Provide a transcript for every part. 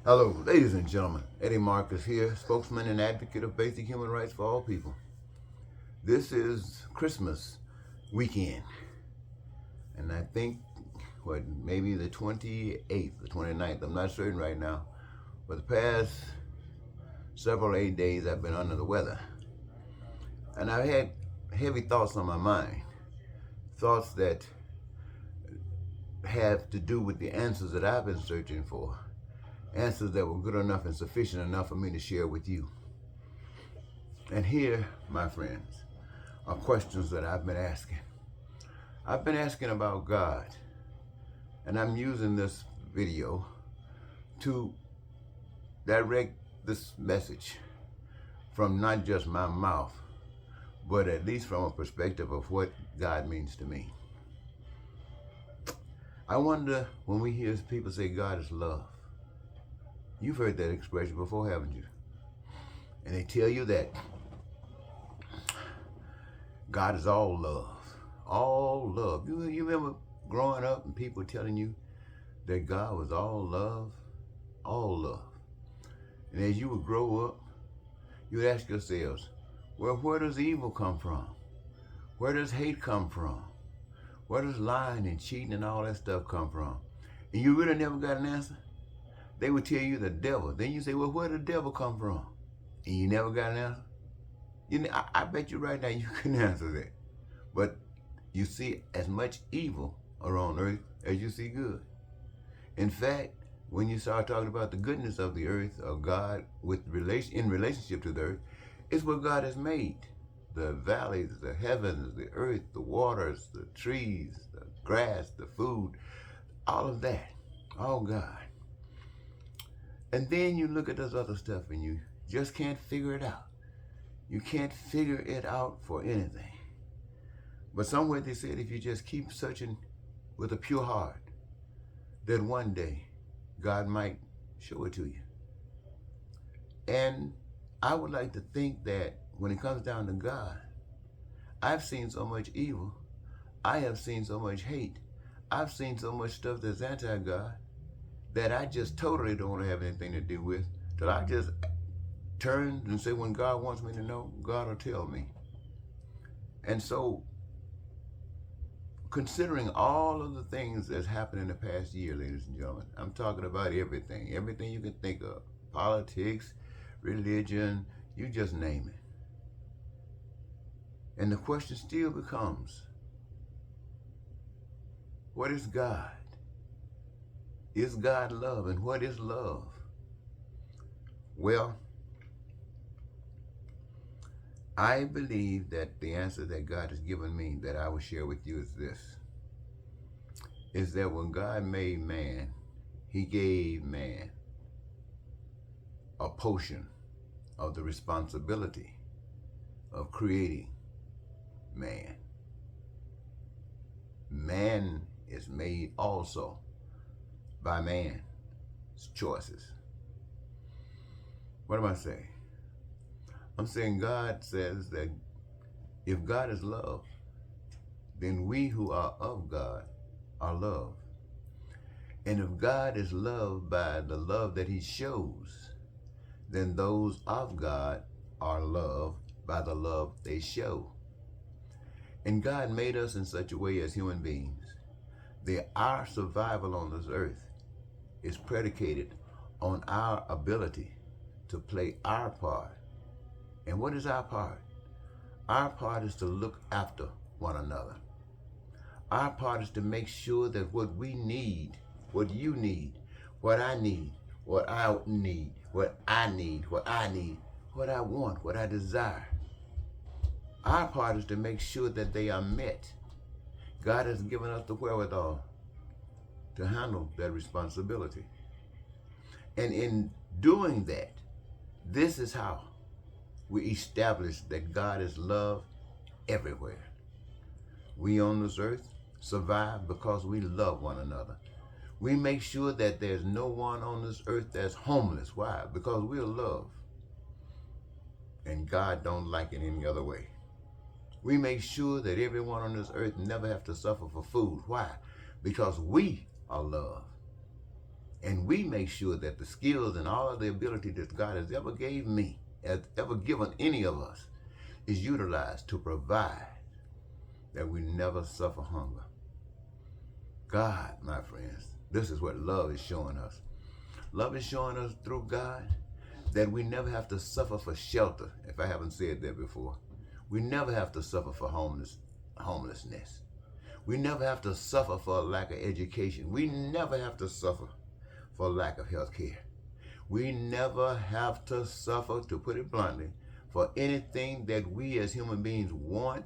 Hello, ladies and gentlemen. Eddie Marcus here, spokesman and advocate of basic human rights for all people. This is Christmas weekend, and I think, maybe the 28th, the 29th, I'm not certain right now. For the past several 8 days, I've been under the weather, and I've had heavy thoughts on my mind, thoughts that have to do with the answers that I've been searching for, answers that were good enough and sufficient enough for me to share with you. And here, my friends, are questions that I've been asking. I've been asking about God, and I'm using this video to direct this message from not just my mouth, but at least from a perspective of what God means to me. I wonder when we hear people say God is love. You've heard that expression before, haven't you? And they tell you that God is all love. All love. You remember growing up and people telling you that God was all love? All love. And as you would grow up, you would ask yourselves, well, where does evil come from? Where does hate come from? Where does lying and cheating and all that stuff come from? And you really never got an answer? They would tell you the devil. Then you say, well, where did the devil come from? And you never got an answer? I bet you right now you couldn't answer that. But you see as much evil around earth as you see good. In fact, when you start talking about the goodness of the earth, or God in relationship to the earth, it's what God has made. The valleys, the heavens, the earth, the waters, the trees, the grass, the food, all of that, all God. And then you look at this other stuff and you just can't figure it out. You can't figure it out for anything. But somewhere they said if you just keep searching with a pure heart, that one day God might show it to you. And I would like to think that when it comes down to God, I've seen so much evil. I have seen so much hate. I've seen so much stuff that's anti-God that I just totally don't want to have anything to do with, till I just turn and say, when God wants me to know, God will tell me. And so, considering all of the things that's happened in the past year, ladies and gentlemen, I'm talking about everything you can think of, politics, religion, you just name it. And the question still becomes, what is God? Is God love? And what is love? Well, I believe that the answer that God has given me that I will share with you is this. Is that when God made man, he gave man a portion of the responsibility of creating man. Man is made also by man's choices. What am I saying? I'm saying God says that if God is love, then we who are of God are love. And if God is loved by the love that he shows, then those of God are loved by the love they show. And God made us in such a way as human beings that our survival on this earth is predicated on our ability to play our part. And what is our part? Our part is to look after one another. Our part is to make sure that what we need, what you need, what I need, what I need, what I need, what I need, what I want, what I desire. Our part is to make sure that they are met. God has given us the wherewithal to handle that responsibility. And in doing that, this is how we establish that God is love everywhere. We on this earth survive because we love one another. We make sure that there's no one on this earth that's homeless. Why? Because we're love. And God don't like it any other way. We make sure that everyone on this earth never have to suffer for food. Why? Because we are love. And we make sure that the skills and all of the ability that God has ever gave me, has ever given any of us, is utilized to provide that we never suffer hunger. God, my friends, this is what love is showing us. Love is showing us through God that we never have to suffer for shelter, if I haven't said that before. We never have to suffer for homelessness. We never have to suffer for a lack of education. We never have to suffer for a lack of health care. We never have to suffer, to put it bluntly, for anything that we as human beings want,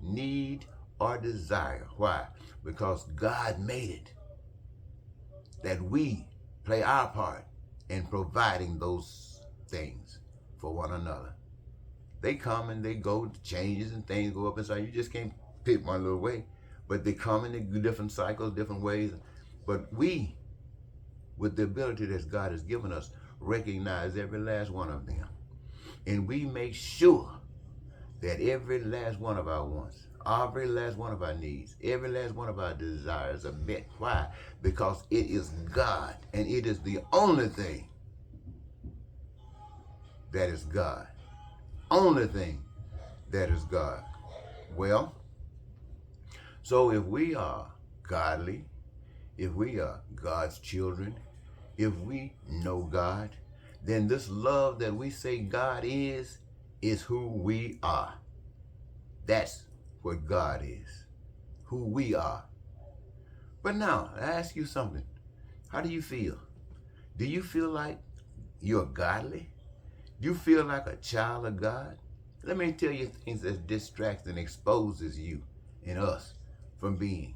need, or desire. Why? Because God made it that we play our part in providing those things for one another. They come and they go, changes and things go up and down. You just can't pick one little way. But they come in different cycles, different ways. But we, with the ability that God has given us, recognize every last one of them. And we make sure that every last one of our wants, every last one of our needs, every last one of our desires are met. Why? Because it is God, and it is the only thing that is God. Only thing that is God. Well, so if we are godly, if we are God's children, if we know God, then this love that we say God is who we are. That's what God is, who we are. But now, I ask you something. How do you feel? Do you feel like you're godly? Do you feel like a child of God? Let me tell you things that distracts and exposes you and us from being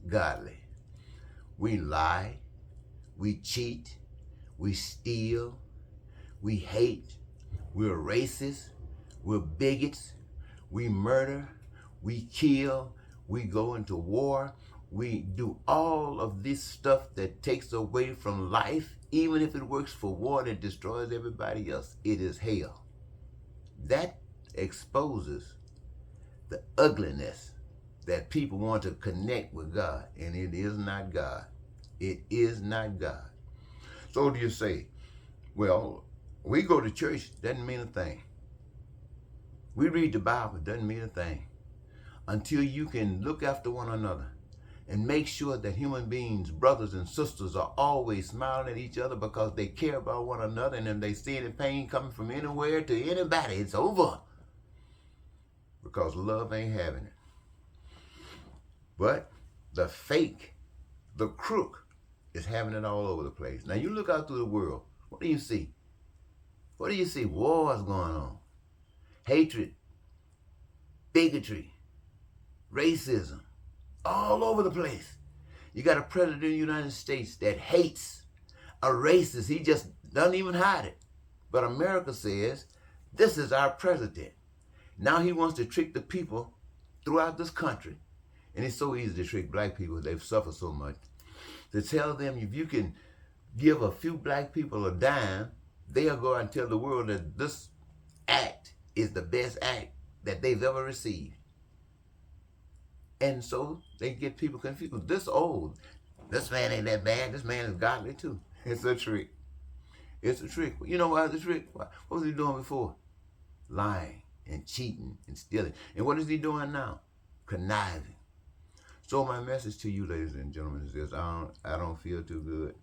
godly. We lie, we cheat, we steal, we hate, we're racist, we're bigots, we murder, we kill, we go into war, we do all of this stuff that takes away from life. Even if it works for war that destroys everybody else, it is hell. That exposes the ugliness that people want to connect with God, and it is not God. It is not God. So do you say, well, we go to church, doesn't mean a thing. We read the Bible, doesn't mean a thing. Until you can look after one another and make sure that human beings, brothers and sisters, are always smiling at each other because they care about one another, and if they see any pain coming from anywhere to anybody, it's over. Because love ain't having it. But the fake, the crook, is having it all over the place. Now you look out through the world, what do you see? What do you see? Wars going on. Hatred, bigotry, racism, all over the place. You got a president of the United States that hates, a racist. He just doesn't even hide it. But America says, this is our president. Now he wants to trick the people throughout this country. And it's so easy to trick black people. They've suffered so much. To tell them if you can give a few black people a dime, they'll go out and tell the world that this act is the best act that they've ever received. And so they get people confused. This man ain't that bad. This man is godly too. It's a trick. It's a trick. You know why it's a trick? What was he doing before? Lying and cheating and stealing. And what is he doing now? Conniving. So my message to you, ladies and gentlemen, is this. I don't feel too good.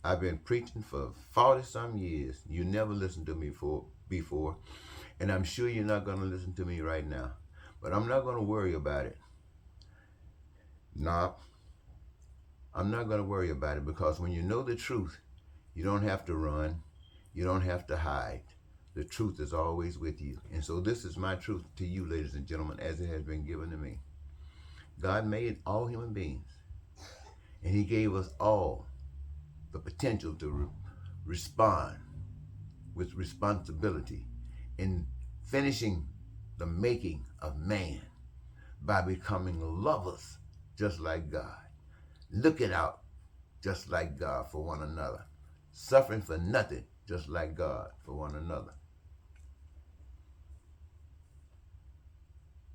I've been preaching for 40-some years. You never listened to me before. And I'm sure you're not going to listen to me right now. But I'm not going to worry about it. No, I'm not going to worry about it, because when you know the truth, you don't have to run. You don't have to hide. The truth is always with you. And so this is my truth to you, ladies and gentlemen, as it has been given to me. God made all human beings, and he gave us all the potential to respond with responsibility in finishing the making of man by becoming lovers just like God, looking out just like God for one another, suffering for nothing just like God for one another.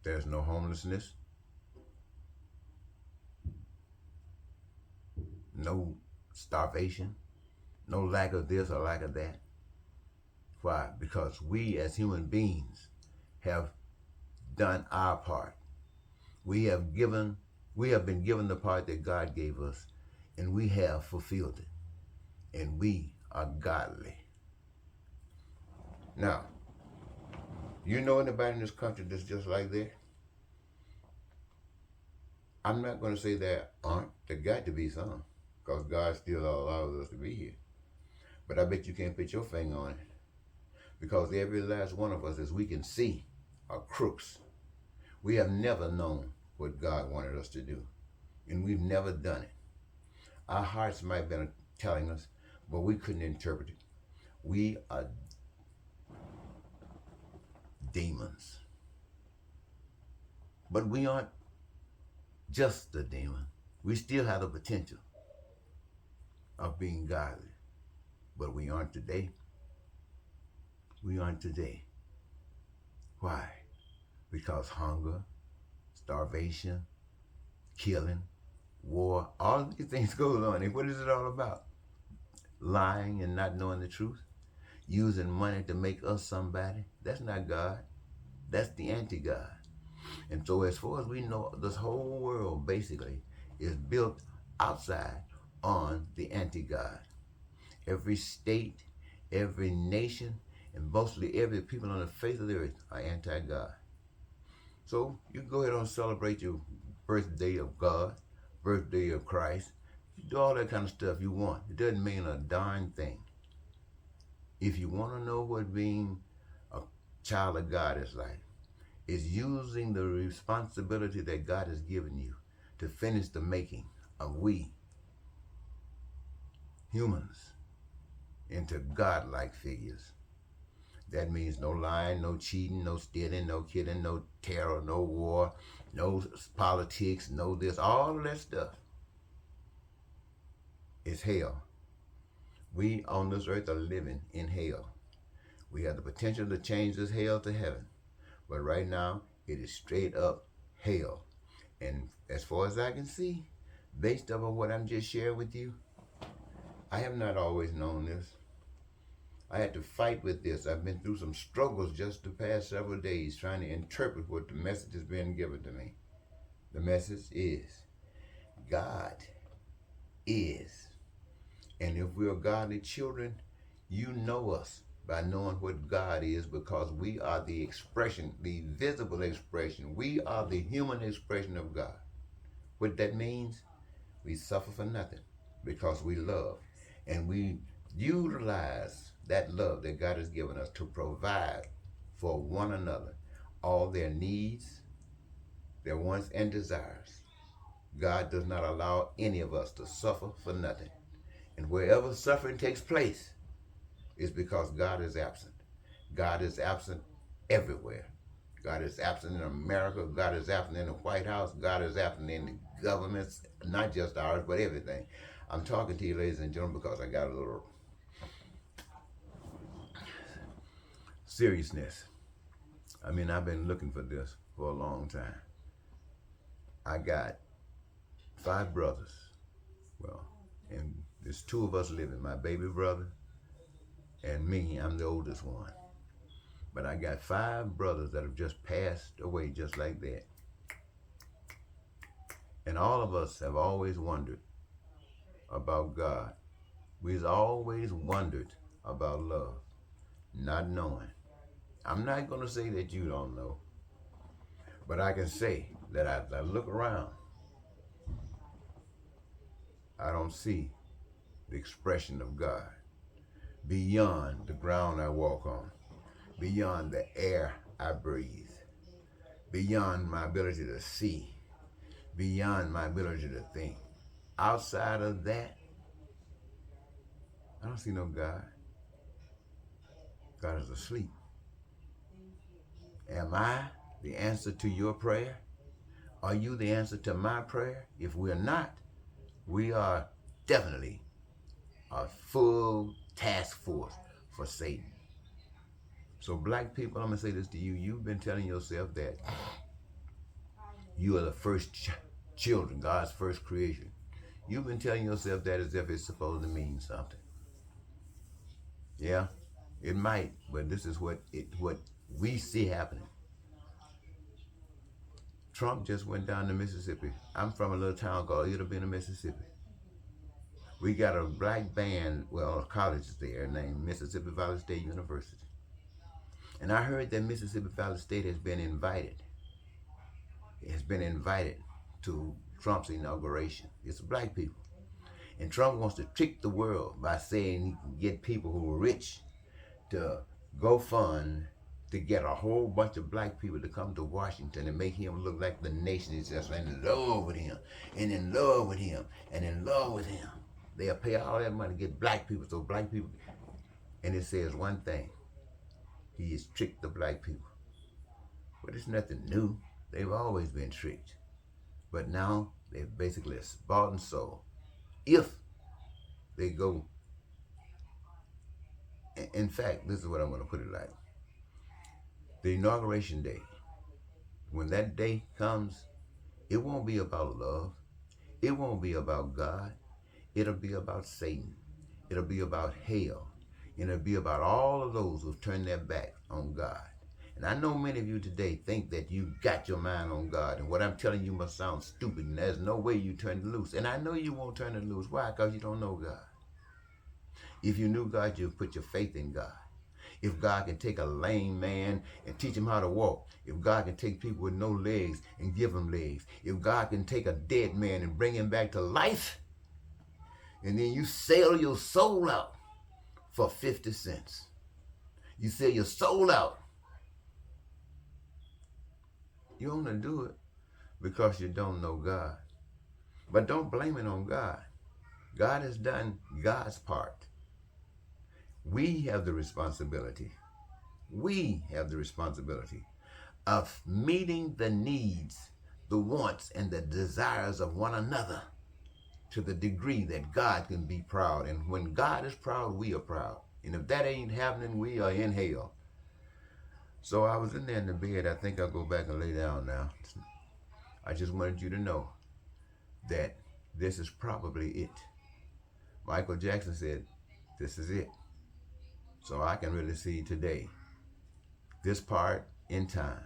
There's no homelessness, no starvation, no lack of this or lack of that. Why? Because we as human beings have done our part. We have been given the part that God gave us, and we have fulfilled it. And we are godly. Now, you know anybody in this country that's just like that? I'm not going to say there aren't. There got to be some, because God still allows us to be here. But I bet you can't put your finger on it, because every last one of us, as we can see, are crooks. We have never known what God wanted us to do, and we've never done it. Our hearts might have been telling us, but we couldn't interpret it. We are demons. But we aren't just a demon. We still have the potential of being godly. But we aren't today. We aren't today. Why? Because hunger, starvation, killing, war, all of these things go on. And what is it all about? Lying and not knowing the truth? Using money to make us somebody? That's not God. That's the anti-God. And so as far as we know, this whole world basically is built outside on the anti-God. Every state, every nation, and mostly every people on the face of the earth are anti-God. So you go ahead and celebrate your birthday of God, birthday of Christ. You do all that kind of stuff you want. It doesn't mean a darn thing. If you want to know what being a child of God is like, it's using the responsibility that God has given you to finish the making of we, humans, into God-like figures. That means no lying, no cheating, no stealing, no killing, no terror, no war, no politics, no this, all of that stuff. It's hell. We on this earth are living in hell. We have the potential to change this hell to heaven. But right now, it is straight up hell. And as far as I can see, based on what I'm just sharing with you, I have not always known this. I had to fight with this. I've been through some struggles just the past several days trying to interpret what the message has been given to me. The message is, God is. And if we are godly children, you know us by knowing what God is, because we are the expression, the visible expression. We are the human expression of God. What that means, we suffer for nothing because we love. And we utilize that love that God has given us to provide for one another all their needs, their wants and desires. God does not allow any of us to suffer for nothing. And wherever suffering takes place, it's because God is absent. God is absent everywhere. God is absent in America. God is absent in the White House. God is absent in the governments, not just ours, but everything. I'm talking to you, ladies and gentlemen, because I got a little seriousness. I mean, I've been looking for this for a long time. I got 5 brothers. Well, and there's 2 of us living, my baby brother and me. I'm the oldest one. But I got 5 brothers that have just passed away just like that. And all of us have always wondered about God. We've always wondered about love, not knowing. I'm not going to say that you don't know, but I can say that I look around, I don't see the expression of God beyond the ground I walk on, beyond the air I breathe, beyond my ability to see, beyond my ability to think. Outside of that, I don't see no God. God is asleep. Am I the answer to your prayer? Are you the answer to my prayer? If we're not, we are definitely a full task force for Satan. So black people, I'm going to say this to you. You've been telling yourself that you are the first children, God's first creation. You've been telling yourself that as if it's supposed to mean something. Yeah, it might, but this is what we see happening. Trump just went down to Mississippi. I'm from a little town called It'll Be in Mississippi. We got a black band, well, a college there named Mississippi Valley State University. And I heard that Mississippi Valley State has been invited. It has been invited to Trump's inauguration. It's black people. And Trump wants to trick the world by saying he can get people who are rich to go fund to get a whole bunch of black people to come to Washington and make him look like the nation is just in love with him, and in love with him, and in love with him. They'll pay all that money to get black people, so black people, and it says one thing, he has tricked the black people. But it's nothing new. They've always been tricked. But now they're basically bought and sold. If they go, in fact, this is what I'm going to put it like. The inauguration day, when that day comes, it won't be about love. It won't be about God. It'll be about Satan. It'll be about hell. And it'll be about all of those who've turned their back on God. And I know many of you today think that you got your mind on God, and what I'm telling you must sound stupid, and there's no way you turn it loose. And I know you won't turn it loose. Why? Because you don't know God. If you knew God, you'd put your faith in God. If God can take a lame man and teach him how to walk, if God can take people with no legs and give them legs, if God can take a dead man and bring him back to life, and then you sell your soul out for 50 cents. You sell your soul out. You only do it because you don't know God. But don't blame it on God. God has done God's part. We have the responsibility. We have the responsibility of meeting the needs, the wants, and the desires of one another to the degree that God can be proud. And when God is proud, we are proud. And if that ain't happening, we are in hell. So I was in there in the bed. I think I'll go back and lay down now. I just wanted you to know that this is probably it. Michael Jackson said, this is it. So I can really see today, this part in time,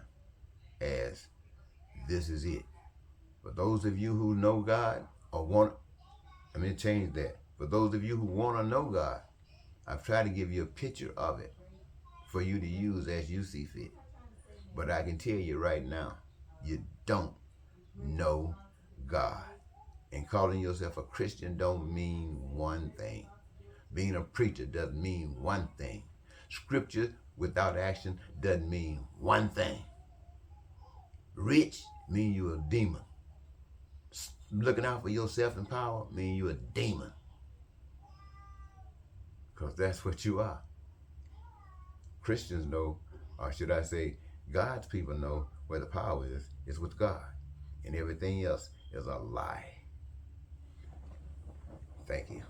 as this is it. For those of you who know God or want, change that. For those of you who want to know God, I've tried to give you a picture of it for you to use as you see fit. But I can tell you right now, you don't know God. And calling yourself a Christian don't mean one thing. Being a preacher doesn't mean one thing. Scripture without action doesn't mean one thing. Rich means you're a demon. Looking out for yourself and power means you're a demon. Because that's what you are. Christians know, or should I say, God's people know where the power is. It's with God. And everything else is a lie. Thank you.